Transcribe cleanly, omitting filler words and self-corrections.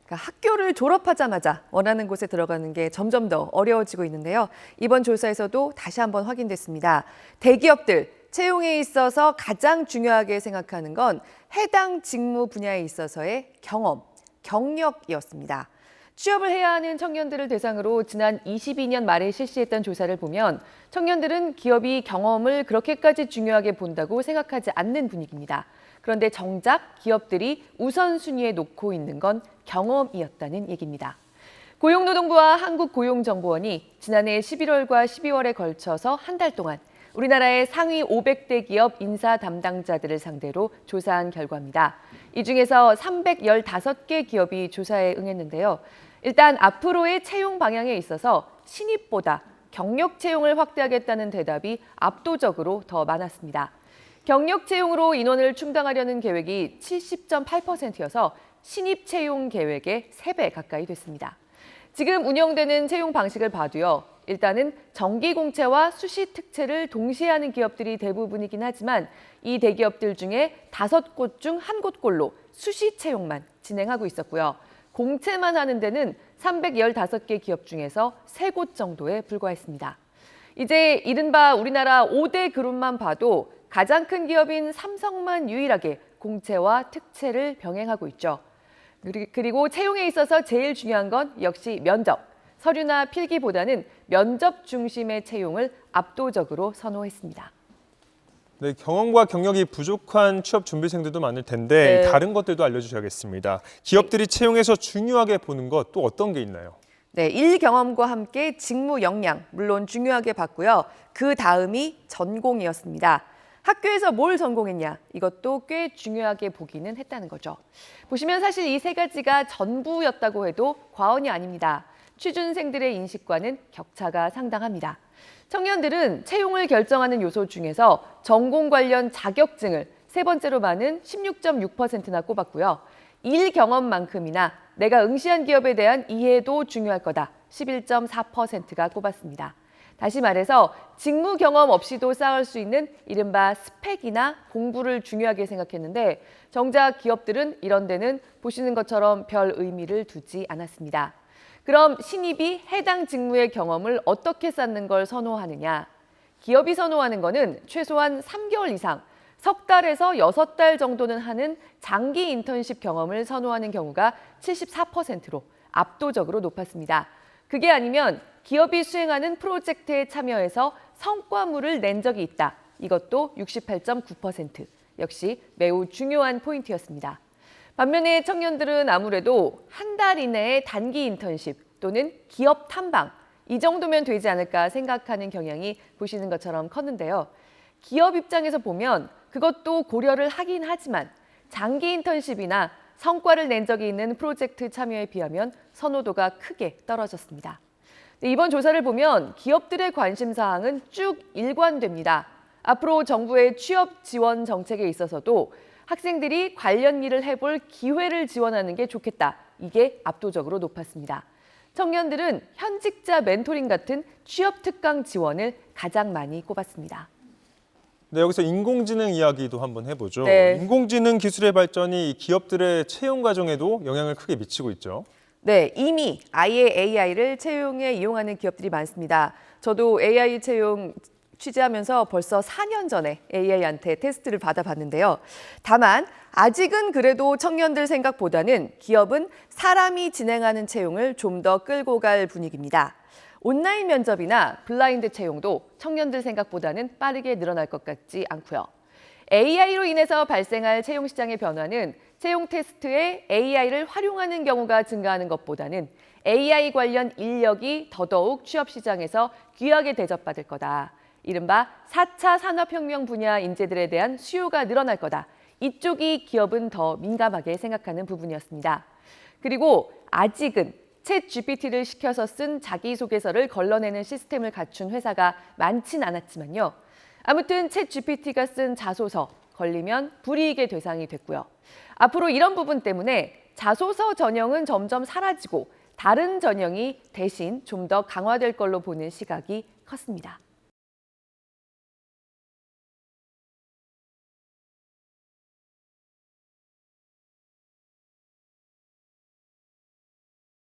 그러니까 학교를 졸업하자마자 원하는 곳에 들어가는 게 점점 더 어려워지고 있는데요. 이번 조사에서도 다시 한번 확인됐습니다. 대기업들 채용에 있어서 가장 중요하게 생각하는 건 해당 직무 분야에 있어서의 경험, 경력이었습니다. 취업을 해야 하는 청년들을 대상으로 지난 22년 말에 실시했던 조사를 보면 청년들은 기업이 경험을 그렇게까지 중요하게 본다고 생각하지 않는 분위기입니다. 그런데 정작 기업들이 우선순위에 놓고 있는 건 경험이었다는 얘기입니다. 고용노동부와 한국고용정보원이 지난해 11월과 12월에 걸쳐서 한 달 동안 우리나라의 상위 500대 기업 인사 담당자들을 상대로 조사한 결과입니다. 이 중에서 315개 기업이 조사에 응했는데요. 일단 앞으로의 채용 방향에 있어서 신입보다 경력 채용을 확대하겠다는 대답이 압도적으로 더 많았습니다. 경력 채용으로 인원을 충당하려는 계획이 70.8%여서 신입 채용 계획의 3배 가까이 됐습니다. 지금 운영되는 채용 방식을 봐도요. 일단은 정기 공채와 수시 특채를 동시에 하는 기업들이 대부분이긴 하지만 이 대기업들 중에 5곳 중 1곳꼴로 수시 채용만 진행하고 있었고요. 공채만 하는 데는 315개 기업 중에서 3곳 정도에 불과했습니다. 이제 이른바 우리나라 5대 그룹만 봐도 가장 큰 기업인 삼성만 유일하게 공채와 특채를 병행하고 있죠. 그리고 채용에 있어서 제일 중요한 건 역시 면접. 서류나 필기보다는 면접 중심의 채용을 압도적으로 선호했습니다. 네, 경험과 경력이 부족한 취업 준비생들도 많을 텐데 네. 다른 것들도 알려주셔야겠습니다. 기업들이 채용에서 중요하게 보는 것 또 어떤 게 있나요? 네, 일 경험과 함께 직무 역량, 물론 중요하게 봤고요. 그 다음이 전공이었습니다. 학교에서 뭘 전공했냐, 이것도 꽤 중요하게 보기는 했다는 거죠. 보시면 사실 이 3가지가 전부였다고 해도 과언이 아닙니다. 취준생들의 인식과는 격차가 상당합니다. 청년들은 채용을 결정하는 요소 중에서 전공 관련 자격증을 3번째로 많은 16.6%나 꼽았고요. 일 경험만큼이나 내가 응시한 기업에 대한 이해도 중요할 거다. 11.4%가 꼽았습니다. 다시 말해서 직무 경험 없이도 쌓을 수 있는 이른바 스펙이나 공부를 중요하게 생각했는데 정작 기업들은 이런 데는 보시는 것처럼 별 의미를 두지 않았습니다. 그럼 신입이 해당 직무의 경험을 어떻게 쌓는 걸 선호하느냐? 기업이 선호하는 거는 최소한 3개월 이상, 석 달에서 6달 정도는 하는 장기 인턴십 경험을 선호하는 경우가 74%로 압도적으로 높았습니다. 그게 아니면 기업이 수행하는 프로젝트에 참여해서 성과물을 낸 적이 있다. 이것도 68.9%. 역시 매우 중요한 포인트였습니다. 반면에 청년들은 아무래도 한 달 이내의 단기 인턴십 또는 기업 탐방 이 정도면 되지 않을까 생각하는 경향이 보시는 것처럼 컸는데요. 기업 입장에서 보면 그것도 고려를 하긴 하지만 장기 인턴십이나 성과를 낸 적이 있는 프로젝트 참여에 비하면 선호도가 크게 떨어졌습니다. 이번 조사를 보면 기업들의 관심 사항은 쭉 일관됩니다. 앞으로 정부의 취업 지원 정책에 있어서도 학생들이 관련 일을 해볼 기회를 지원하는 게 좋겠다. 이게 압도적으로 높았습니다. 청년들은 현직자 멘토링 같은 취업 특강 지원을 가장 많이 꼽았습니다. 네, 여기서 인공지능 이야기도 한번 해보죠. 네. 인공지능 기술의 발전이 기업들의 채용 과정에도 영향을 크게 미치고 있죠. 네, 이미 아예 AI를 채용에 이용하는 기업들이 많습니다. 저도 AI 채용 취재하면서 벌써 4년 전에 AI한테 테스트를 받아봤는데요. 다만 아직은 그래도 청년들 생각보다는 기업은 사람이 진행하는 채용을 좀 더 끌고 갈 분위기입니다. 온라인 면접이나 블라인드 채용도 청년들 생각보다는 빠르게 늘어날 것 같지 않고요. AI로 인해서 발생할 채용 시장의 변화는 채용 테스트에 AI를 활용하는 경우가 증가하는 것보다는 AI 관련 인력이 더더욱 취업 시장에서 귀하게 대접받을 거다. 이른바 4차 산업혁명 분야 인재들에 대한 수요가 늘어날 거다. 이쪽이 기업은 더 민감하게 생각하는 부분이었습니다. 그리고 아직은 챗 GPT를 시켜서 쓴 자기소개서를 걸러내는 시스템을 갖춘 회사가 많진 않았지만요. 아무튼 챗 GPT가 쓴 자소서 걸리면 불이익의 대상이 됐고요. 앞으로 이런 부분 때문에 자소서 전형은 점점 사라지고 다른 전형이 대신 좀 더 강화될 걸로 보는 시각이 컸습니다.